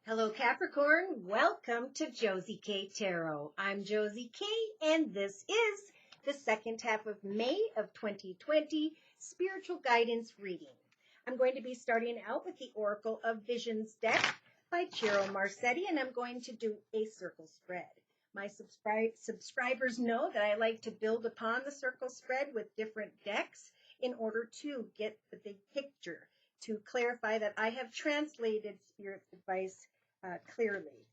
Hello, Capricorn. Welcome to Josie K Tarot. I'm Josie K, and this is the second half of May of 2020 spiritual guidance reading. I'm going to be starting out with the Oracle of Visions deck by Ciro Marsetti, and I'm going to do a circle spread. My subscribers know that I like to build upon the circle spread with different decks in order to get the big picture, to clarify that I have translated Spirit's advice clearly.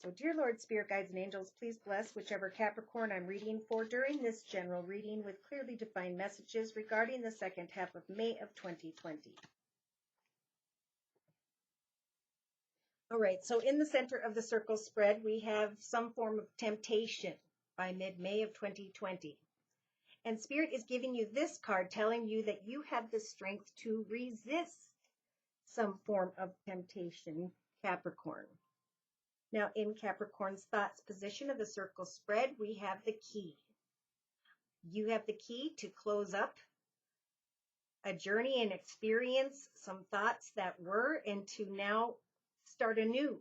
So, dear Lord, Spirit Guides and Angels, please bless whichever Capricorn I'm reading for during this general reading with clearly defined messages regarding the second half of May of 2020. All right, so in the center of the circle spread, we have some form of temptation by mid-May of 2020. And Spirit is giving you this card, telling you that you have the strength to resist some form of temptation, Capricorn. Now, in Capricorn's thoughts position of the circle spread, we have the key. You have the key to close up a journey and experience some thoughts that were, and to now start anew.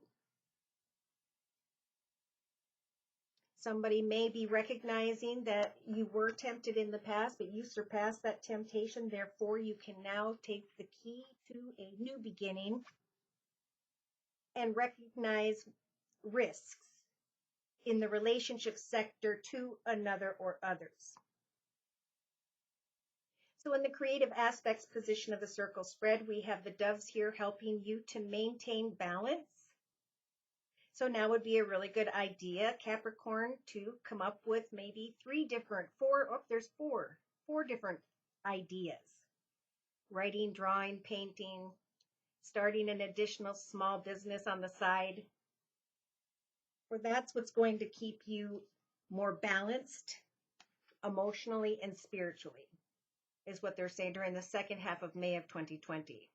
Somebody may be recognizing that you were tempted in the past, but you surpassed that temptation. Therefore, you can now take the key to a new beginning and recognize risks in the relationship sector to another or others. So in the creative aspects position of the circle spread, we have the doves here helping you to maintain balance. So now would be a really good idea, Capricorn, to come up with maybe four different ideas. Writing, drawing, painting, starting an additional small business on the side. For that's what's going to keep you more balanced emotionally and spiritually, is what they're saying during the second half of May of 2020.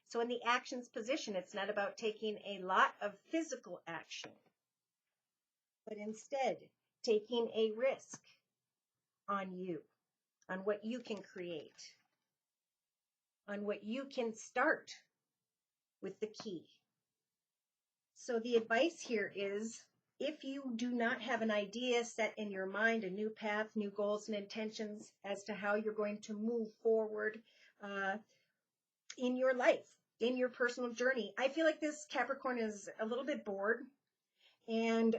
So in the actions position, it's not about taking a lot of physical action, but instead taking a risk on you, on what you can create, on what you can start with the key. So the advice here is, if you do not have an idea set in your mind, a new path, new goals and intentions as to how you're going to move forward in your life, in your personal journey, I feel like this Capricorn is a little bit bored, and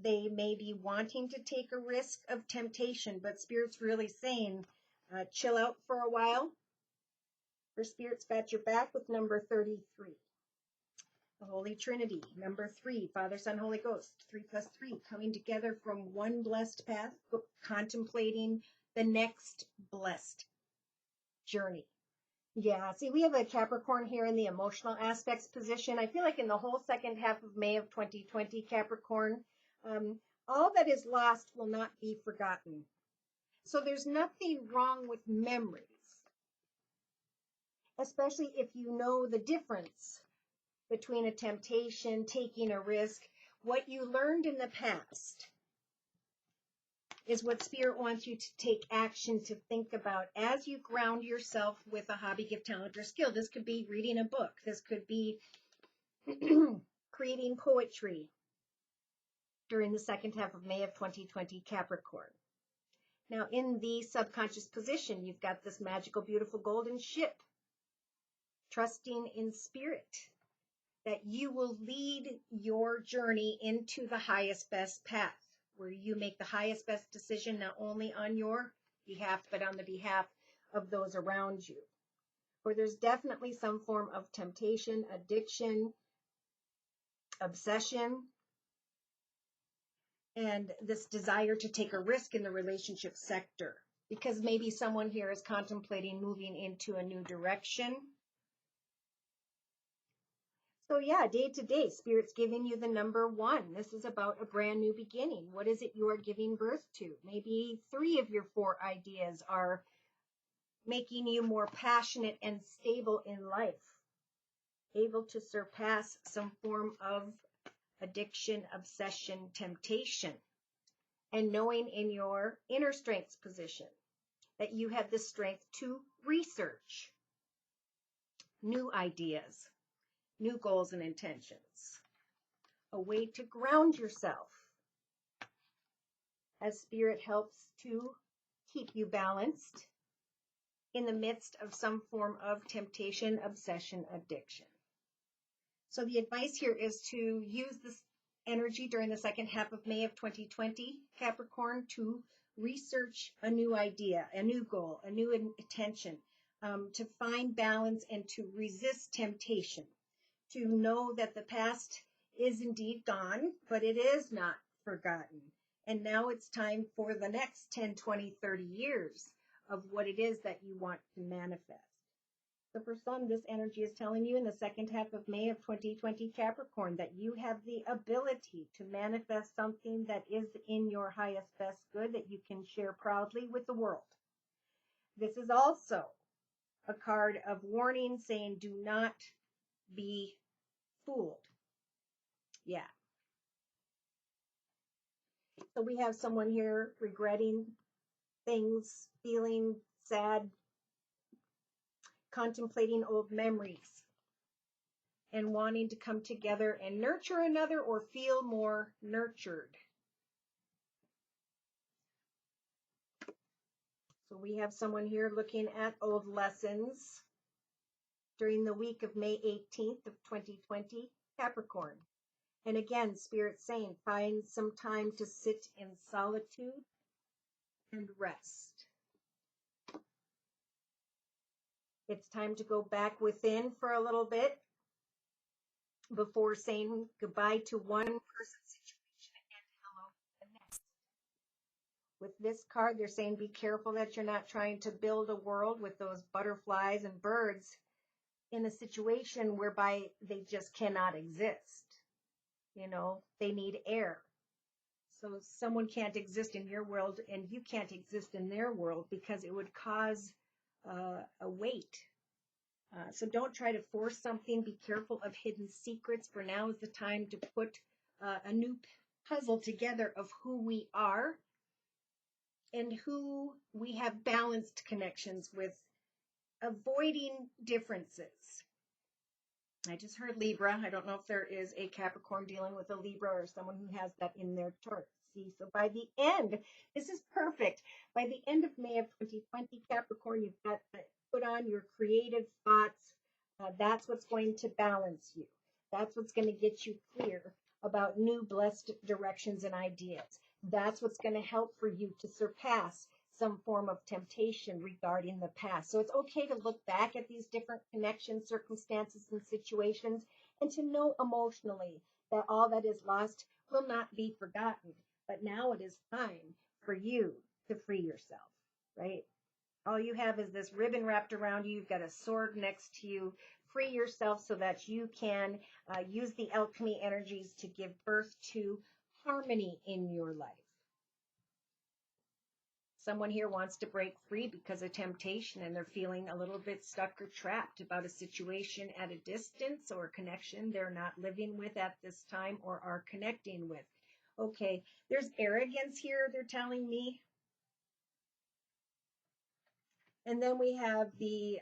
they may be wanting to take a risk of temptation, but Spirit's really saying, chill out for a while. For Spirit's got your back with number 33. The Holy Trinity, number 3, Father, Son, Holy Ghost, 3 plus 3, coming together from one blessed path, contemplating the next blessed journey. Yeah, see, we have a Capricorn here in the emotional aspects position. I feel like in the whole second half of May of 2020, Capricorn, all that is lost will not be forgotten. So there's nothing wrong with memories, especially if you know the difference between a temptation, taking a risk. What you learned in the past is what Spirit wants you to take action to think about as you ground yourself with a hobby, gift, talent, or skill. This could be reading a book. This could be creating poetry during the second half of May of 2020, Capricorn. Now, in the subconscious position, you've got this magical, beautiful golden ship, trusting in Spirit that you will lead your journey into the highest, best path, where you make the highest, best decision, not only on your behalf, but on the behalf of those around you. Where there's definitely some form of temptation, addiction, obsession, and this desire to take a risk in the relationship sector, because maybe someone here is contemplating moving into a new direction. So yeah, day to day, Spirit's giving you the number 1. This is about a brand new beginning. What is it you are giving birth to? Maybe 3 of your 4 ideas are making you more passionate and stable in life, able to surpass some form of addiction, obsession, temptation, and knowing in your inner strengths position that you have the strength to research new ideas, new goals and intentions, a way to ground yourself as Spirit helps to keep you balanced in the midst of some form of temptation, obsession, addiction. So the advice here is to use this energy during the second half of May of 2020, Capricorn, to research a new idea, a new goal, a new intention, to find balance and to resist temptation, to know that the past is indeed gone, but it is not forgotten. And now it's time for the next 10, 20, 30 years of what it is that you want to manifest. So for some, this energy is telling you in the second half of May of 2020, Capricorn, that you have the ability to manifest something that is in your highest, best good that you can share proudly with the world. This is also a card of warning saying, do not be fooled. Yeah. So we have someone here regretting things, feeling sad, contemplating old memories, and wanting to come together and nurture another or feel more nurtured. So we have someone here looking at old lessons during the week of May 18th of 2020, Capricorn. And again, Spirit saying, find some time to sit in solitude and rest. It's time to go back within for a little bit before saying goodbye to one person, situation, and hello to the next. With this card, they're saying be careful that you're not trying to build a world with those butterflies and birds in a situation whereby they just cannot exist. You know, they need air. So someone can't exist in your world and you can't exist in their world because it would cause a weight. So don't try to force something. Be careful of hidden secrets. For now is the time to put a new puzzle together of who we are and who we have balanced connections with, avoiding differences. I just heard Libra. I don't know if there is a Capricorn dealing with a Libra or someone who has that in their chart. See, so by the end, this is perfect. By the end of May of 2020, Capricorn, you've got to put on your creative thoughts. That's what's going to balance you. That's what's going to get you clear about new blessed directions and ideas. That's what's going to help for you to surpass some form of temptation regarding the past. So it's okay to look back at these different connections, circumstances, and situations, and to know emotionally that all that is lost will not be forgotten. But now it is time for you to free yourself, right? All you have is this ribbon wrapped around you. You've got a sword next to you. Free yourself so that you can use the alchemy energies to give birth to harmony in your life. Someone here wants to break free because of temptation and they're feeling a little bit stuck or trapped about a situation at a distance or a connection they're not living with at this time or are connecting with. Okay, there's arrogance here, they're telling me. And then we have the,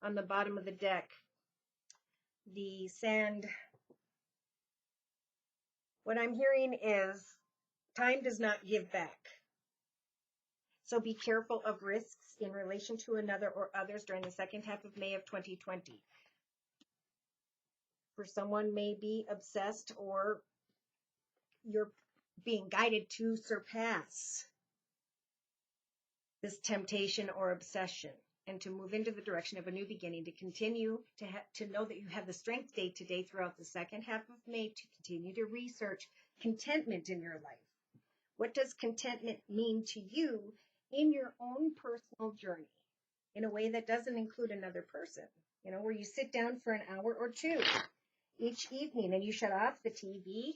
on the bottom of the deck, the sand. What I'm hearing is time does not give back. So be careful of risks in relation to another or others during the second half of May of 2020. For someone may be obsessed or you're being guided to surpass this temptation or obsession and to move into the direction of a new beginning, to continue to know that you have the strength day to day throughout the second half of May to continue to research contentment in your life. What does contentment mean to you in your own personal journey in a way that doesn't include another person? You know, where you sit down for an hour or two each evening and you shut off the TV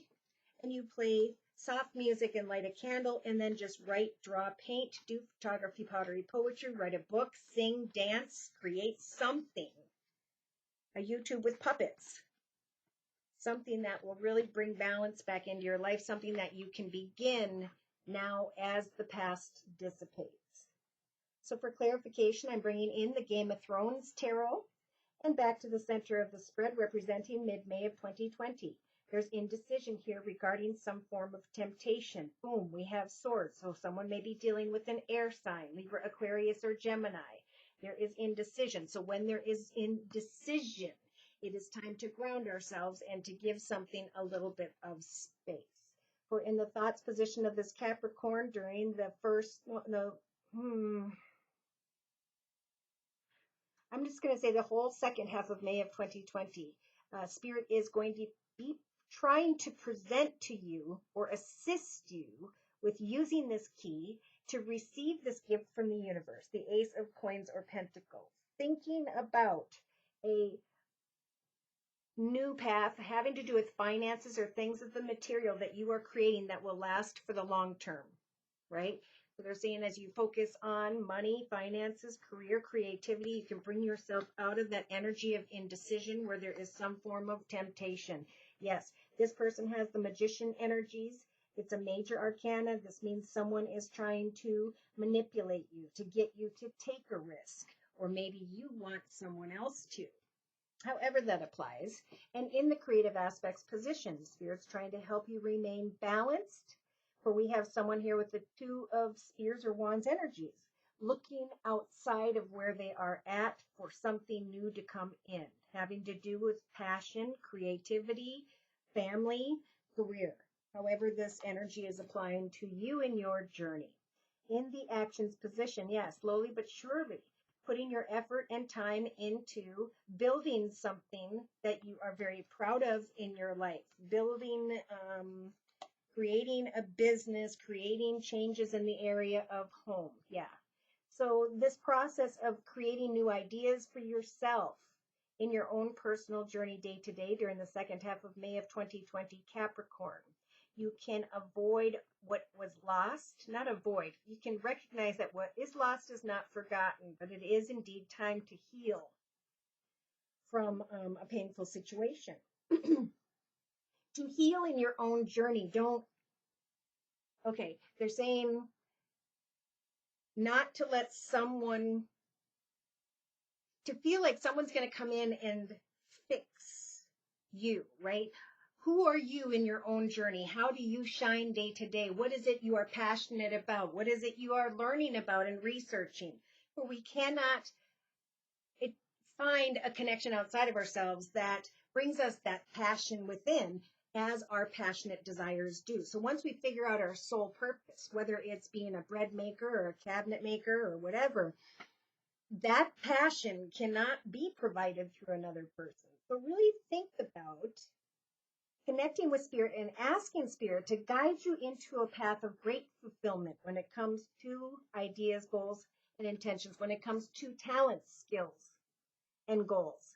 and you play soft music and light a candle and then just write, draw, paint, do photography, pottery, poetry, write a book, sing, dance, create something. A YouTube with puppets. Something that will really bring balance back into your life, something that you can begin now as the past dissipates. So for clarification, I'm bringing in the Game of Thrones tarot and back to the center of the spread, representing mid-May of 2020. There's indecision here regarding some form of temptation. Boom, we have swords. So someone may be dealing with an air sign, Libra, Aquarius, or Gemini. There is indecision. So when there is indecision, it is time to ground ourselves and to give something a little bit of space. For in the thoughts position of this Capricorn during the I'm just going to say the whole second half of May of 2020, Spirit is going to be trying to present to you or assist you with using this key to receive this gift from the universe, the Ace of Coins or Pentacles. Thinking about a new path having to do with finances or things of the material that you are creating that will last for the long term, right? So they're saying as you focus on money, finances, career, creativity, you can bring yourself out of that energy of indecision where there is some form of temptation. Yes, this person has the magician energies. It's a major arcana. This means someone is trying to manipulate you, to get you to take a risk, or maybe you want someone else to. However that applies. And in the creative aspects position, Spirit's trying to help you remain balanced. For we have someone here with the Two of Spears or Wands energies, looking outside of where they are at for something new to come in, having to do with passion, creativity, family, career. However this energy is applying to you in your journey. In the actions position, yes, slowly but surely, putting your effort and time into building something that you are very proud of in your life, building, creating a business, creating changes in the area of home. Yeah. So this process of creating new ideas for yourself in your own personal journey day to day during the second half of May of 2020, Capricorn. You can avoid what was lost, not avoid. You can recognize that what is lost is not forgotten, but it is indeed time to heal from a painful situation. To heal in your own journey, they're saying not to let someone, to feel like someone's going to come in and fix you, right? Who are you in your own journey? How do you shine day to day? What is it you are passionate about? What is it you are learning about and researching? For we cannot find a connection outside of ourselves that brings us that passion within as our passionate desires do. So once we figure out our soul purpose, whether it's being a bread maker or a cabinet maker or whatever, that passion cannot be provided through another person. So really think about connecting with Spirit and asking Spirit to guide you into a path of great fulfillment when it comes to ideas, goals, and intentions, when it comes to talents, skills, and goals.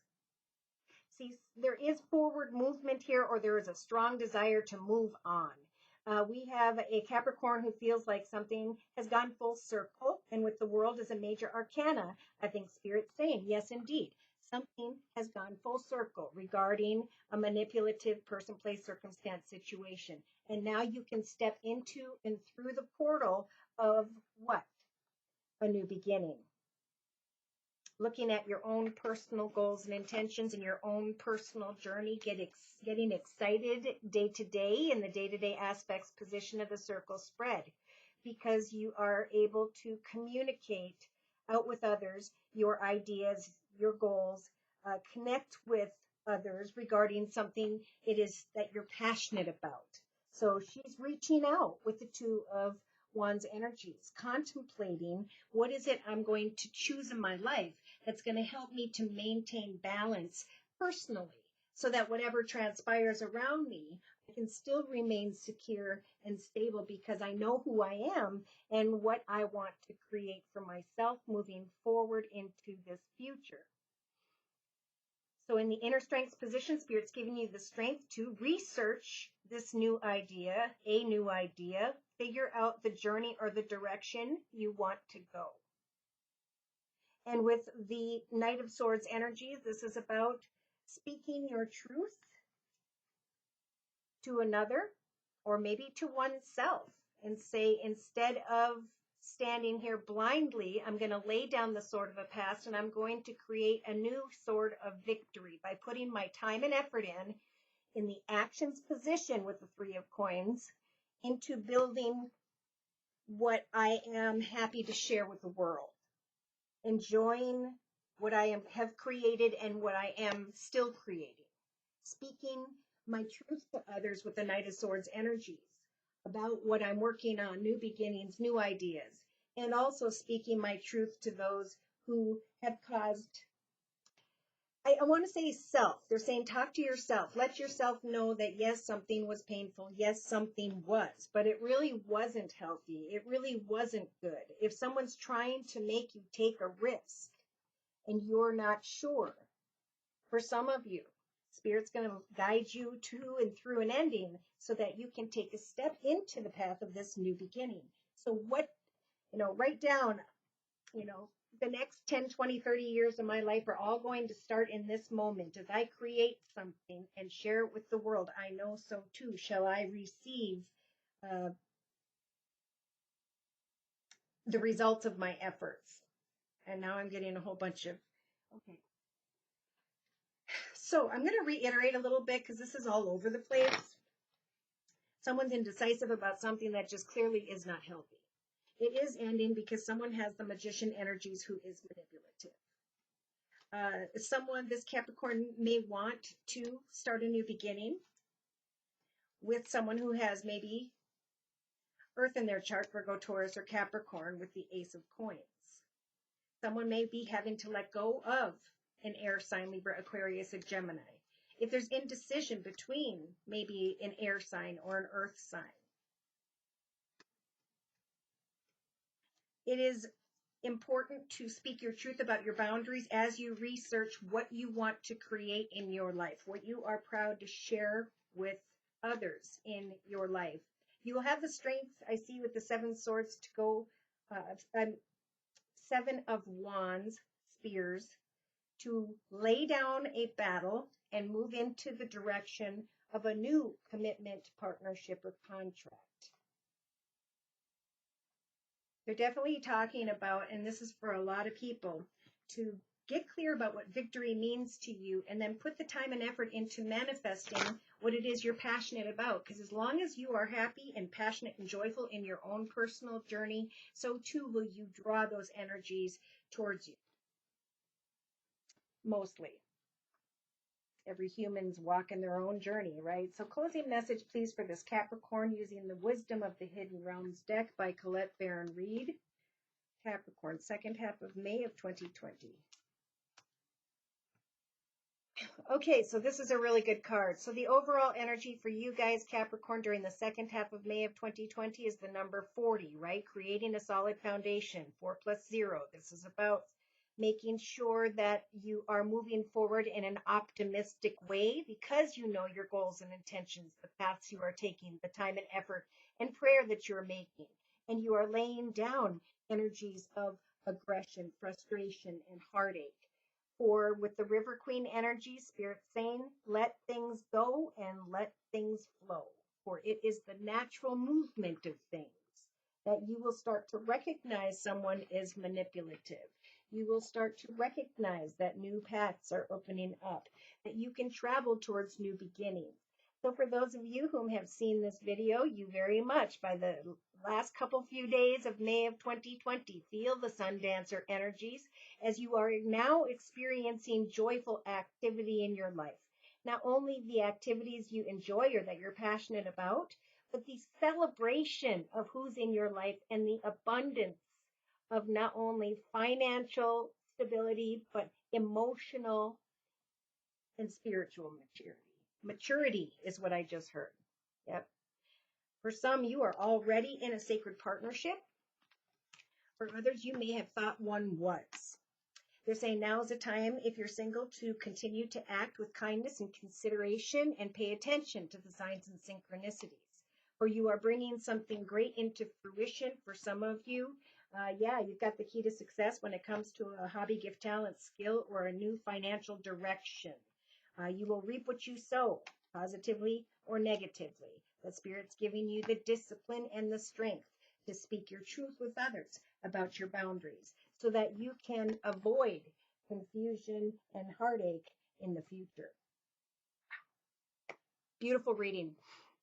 See, there is forward movement here, or there is a strong desire to move on. We have a Capricorn who feels like something has gone full circle, and with the World as a major arcana, I think Spirit's saying, yes, indeed, something has gone full circle regarding a manipulative person, place, circumstance situation. And now you can step into and through the portal of what? A new beginning. Looking at your own personal goals and intentions and your own personal journey, getting excited day to day in the day-to-day aspects position of the circle spread, because you are able to communicate out with others your ideas, your goals, connect with others regarding something it is that you're passionate about. So she's reaching out with the Two of Wands energies, contemplating what is it I'm going to choose in my life that's going to help me to maintain balance personally, so that whatever transpires around me, I can still remain secure and stable because I know who I am and what I want to create for myself moving forward into this future. So in the inner strengths position, Spirit's giving you the strength to research this new idea, figure out the journey or the direction you want to go. And with the Knight of Swords energies, this is about speaking your truth to another or maybe to oneself and say, instead of standing here blindly. I'm going to lay down the sword of the past, and I'm going to create a new sword of victory by putting my time and effort in the actions position with the 3 of coins, into building what I am happy to share with the world, enjoying what I have created and what I am still creating, speaking my truth to others with the Knight of Swords energies about what I'm working on, new beginnings, new ideas, and also speaking my truth to those who have caused, I want to say self. They're saying talk to yourself. Let yourself know that yes, something was painful. Yes, something was, but it really wasn't healthy. It really wasn't good. If someone's trying to make you take a risk and you're not sure, for some of you, Spirit's going to guide you to and through an ending so that you can take a step into the path of this new beginning. So what, write down, the next 10, 20, 30 years of my life are all going to start in this moment as I create something and share it with the world. I know so too shall I receive the results of my efforts. And now I'm getting a whole bunch of, okay. So I'm going to reiterate a little bit because this is all over the place. Someone's indecisive about something that just clearly is not healthy. It is ending because someone has the magician energies who is manipulative. This Capricorn may want to start a new beginning with someone who has maybe Earth in their chart, Virgo, Taurus, or Capricorn with the Ace of Coins. Someone may be having to let go of an air sign, Libra, Aquarius, or Gemini. If there's indecision between maybe an air sign or an earth sign, it is important to speak your truth about your boundaries as you research what you want to create in your life, what you are proud to share with others in your life. You will have the strength, I see, with the 7 swords to go, 7 of wands, spears, to lay down a battle and move into the direction of a new commitment, partnership, or contract. They're definitely talking about, and this is for a lot of people, to get clear about what victory means to you and then put the time and effort into manifesting what it is you're passionate about. Because as long as you are happy and passionate and joyful in your own personal journey, so too will you draw those energies towards you. Mostly. Every human's walking their own journey, right? So closing message, please, for this Capricorn, using the Wisdom of the Hidden Realms deck by Colette Baron Reed. Capricorn, second half of May of 2020. Okay, so this is a really good card. So the overall energy for you guys, Capricorn, during the second half of May of 2020 is the number 40, right? Creating a solid foundation, 4 + 0. This is about making sure that you are moving forward in an optimistic way because you know your goals and intentions, the paths you are taking, the time and effort and prayer that you're making. And you are laying down energies of aggression, frustration, and heartache. For with the River Queen energy, Spirit saying, let things go and let things flow. For it is the natural movement of things that you will start to recognize someone is manipulative. You will start to recognize that new paths are opening up, that you can travel towards new beginnings. So for those of you whom have seen this video, you very much, by the last few days of May of 2020, feel the Sun Dancer energies as you are now experiencing joyful activity in your life. Not only the activities you enjoy or that you're passionate about, but the celebration of who's in your life and the abundance of not only financial stability, but emotional and spiritual maturity. Maturity is what I just heard. Yep. For some, you are already in a sacred partnership. For others, you may have thought one was. They're saying now is the time, if you're single, to continue to act with kindness and consideration and pay attention to the signs and synchronicities. For you are bringing something great into fruition for some of you. You've got the key to success when it comes to a hobby, gift, talent, skill, or a new financial direction. You will reap what you sow, positively or negatively. The Spirit's giving you the discipline and the strength to speak your truth with others about your boundaries so that you can avoid confusion and heartache in the future. Beautiful reading.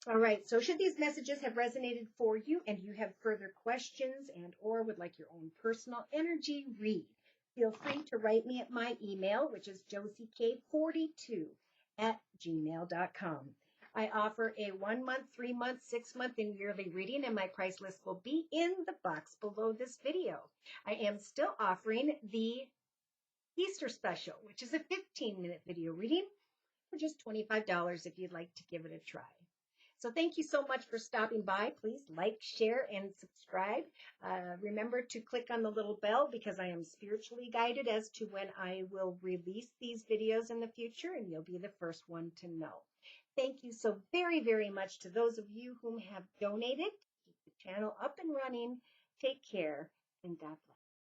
All right, so should these messages have resonated for you and you have further questions and or would like your own personal energy read, feel free to write me at my email, which is josiek42@gmail.com. I offer a 1 month, 3 month, 6 month, and yearly reading, and my price list will be in the box below this video. I am still offering the Easter special, which is a 15-minute video reading for just $25 if you'd like to give it a try. So thank you so much for stopping by. Please like, share, and subscribe. Remember to click on the little bell because I am spiritually guided as to when I will release these videos in the future, and you'll be the first one to know. Thank you so very, very much to those of you whom have donated. Keep the channel up and running. Take care, and God bless.